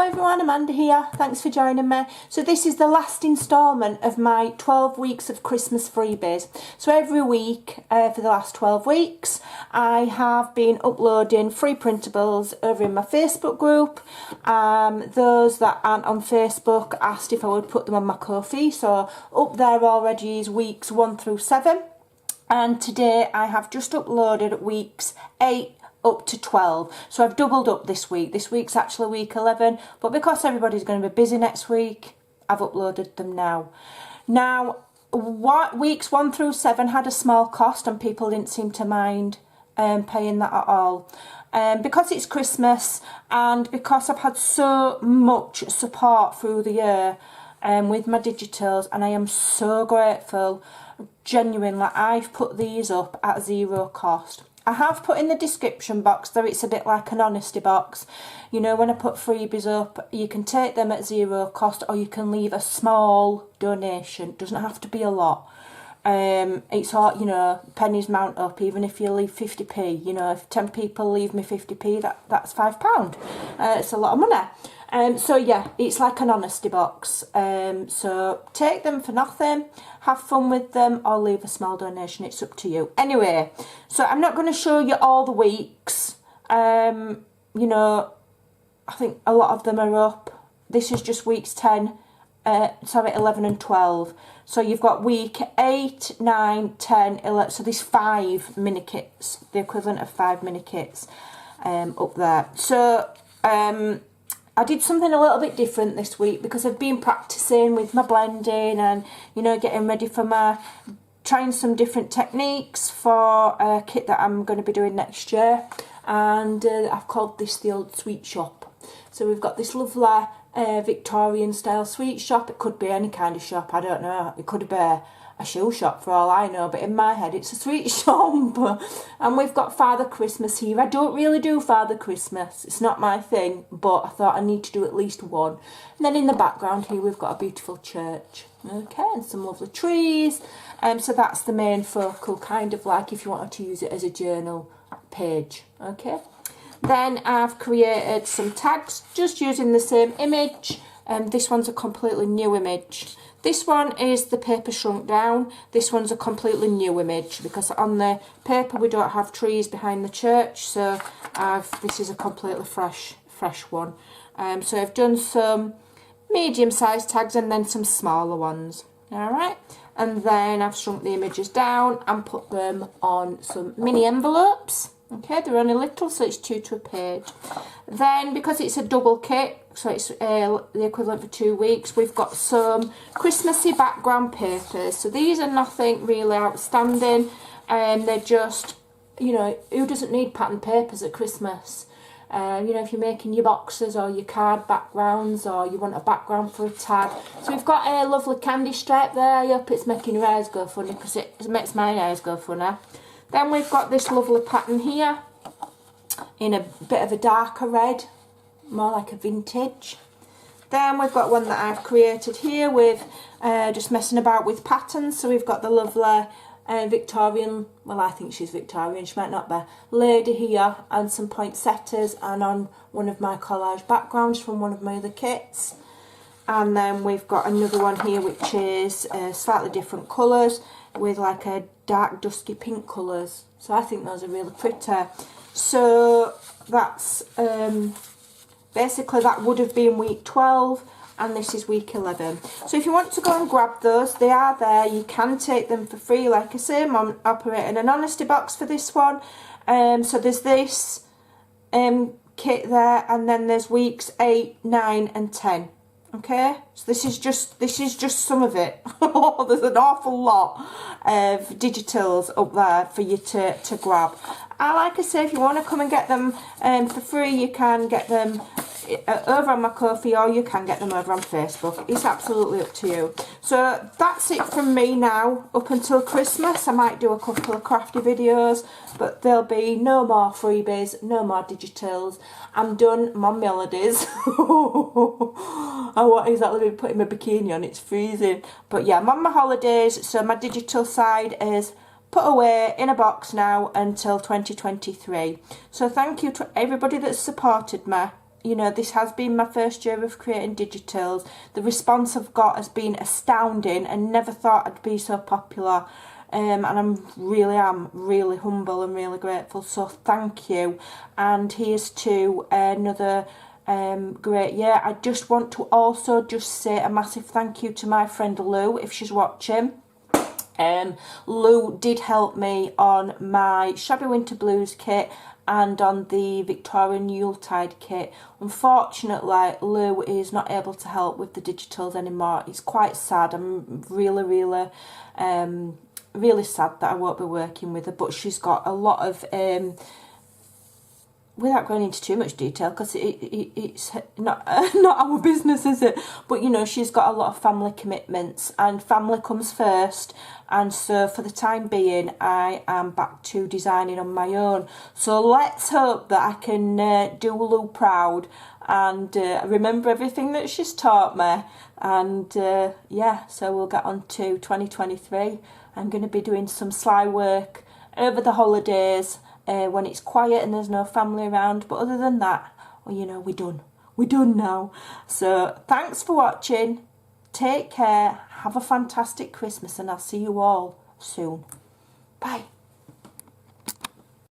everyone, Amanda here. Thanks for joining me. So this is the last instalment of my 12 weeks of Christmas freebies. So every week for the last 12 weeks I have been uploading free printables over in my Facebook group. Those that aren't on Facebook asked if I would put them on my Ko-fi. So up there already is weeks 1 through 7. And today I have just uploaded weeks 8 up to 12. So I've doubled up this week. This week's actually week 11, but because everybody's going to be busy next week, I've uploaded them now. Now, weeks 1 through 7 had a small cost and people didn't seem to mind paying that at all. Because it's Christmas and because I've had so much support through the year with my digitals, and I am so grateful, genuinely. I've put these up at zero cost. I have put in the description box that it's a bit like an honesty box. You know, when I put freebies up, you can take them at zero cost or you can leave a small donation. It doesn't have to be a lot. It's all, you know, pennies mount up. Even if you leave 50p, you know, if 10 people leave me 50p, that's £5. It's a lot of money. So yeah, it's like an honesty box. So take them for nothing, have fun with them, or leave a small donation. It's up to you. Anyway, so I'm not going to show you all the weeks. You know, I think a lot of them are up. This is just weeks 11 and 12. So you've got week 8, 9, 10, 11. So there's 5 mini kits, the equivalent of 5 mini kits up there. So I did something a little bit different this week because I've been practicing with my blending and, you know, getting ready for trying some different techniques for a kit that I'm going to be doing next year. And I've called this the old sweet shop. So we've got this lovely Victorian style sweet shop. It could be any kind of shop, I don't know. It could be a shoe shop for all I know, but in my head it's a sweet shop. And we've got Father Christmas here. I don't really do Father Christmas, it's not my thing, but I thought I need to do at least one. And then in the background here we've got a beautiful church, okay, and some lovely trees. So that's the main focal, kind of like if you wanted to use it as a journal page, okay. Then I've created some tags just using the same image. This one's a completely new image. This one is the paper shrunk down. This one's a completely new image because on the paper we don't have trees behind the church, so this is a completely fresh one. So I've done some medium-sized tags and then some smaller ones. Alright, and then I've shrunk the images down and put them on some mini envelopes. Okay, they're only little, so it's 2 to a page. Then, because it's a double kit, so it's the equivalent for 2 weeks, we've got some Christmassy background papers. So these are nothing really outstanding, and they're just, you know, who doesn't need pattern papers at Christmas? You know, if you're making your boxes or your card backgrounds, or you want a background for a tag. So we've got a lovely candy stripe there. I hope it's making your eyes go funny, because it makes my eyes go funny. Then we've got this lovely pattern here in a bit of a darker red, more like a vintage. Then we've got one that I've created here with just messing about with patterns. So we've got the lovely Victorian, well, I think she's Victorian, she might not be, lady here, and some poinsettias, and on one of my collage backgrounds from one of my other kits. And then we've got another one here which is slightly different colours with like a dark dusky pink colours. So I think those are really pretty. So that's basically that would have been week 12 and this is week 11. So if you want to go and grab those, they are there. You can take them for free. Like I say, I'm operating an honesty box for this one. So there's this kit there, and then there's weeks 8, 9 and 10. Okay, so this is just some of it. There's an awful lot of digitals up there for you to grab. And like I say, if you want to come and get them for free, you can get them over on my Ko-fi, or you can get them over on Facebook. It's absolutely up to you. So that's it from me now up until Christmas. I might do a couple of crafty videos, but there'll be no more freebies, no more digitals. I'm done. I'm on my holidays. I won't exactly be putting my bikini on, it's freezing. But yeah, I'm on my holidays, so my digital side is put away in a box now until 2023. So thank you to everybody that's supported me. you know, this has been my first year of creating digitals. The response I've got has been astounding, and never thought I'd be so popular. And I'm really humble and really grateful, so thank you. And here's to another great year. I just want to also just say a massive thank you to my friend Lou, if she's watching. Lou did help me on my Shabby Winter Blues kit and on the Victorian Yuletide kit. Unfortunately, Lou is not able to help with the digitals anymore. It's quite sad. I'm really sad that I won't be working with her, but she's got a lot of without going into too much detail, because it's not our business, is it? But you know, she's got a lot of family commitments, and family comes first. And so for the time being, I am back to designing on my own. So let's hope that I can do Lou proud and remember everything that she's taught me. And yeah, so we'll get on to 2023. I'm going to be doing some sly work over the holidays, when it's quiet and there's no family around. But other than that, well, you know, we're done now. So thanks for watching. Take care. Have a fantastic Christmas, and I'll see you all soon. Bye.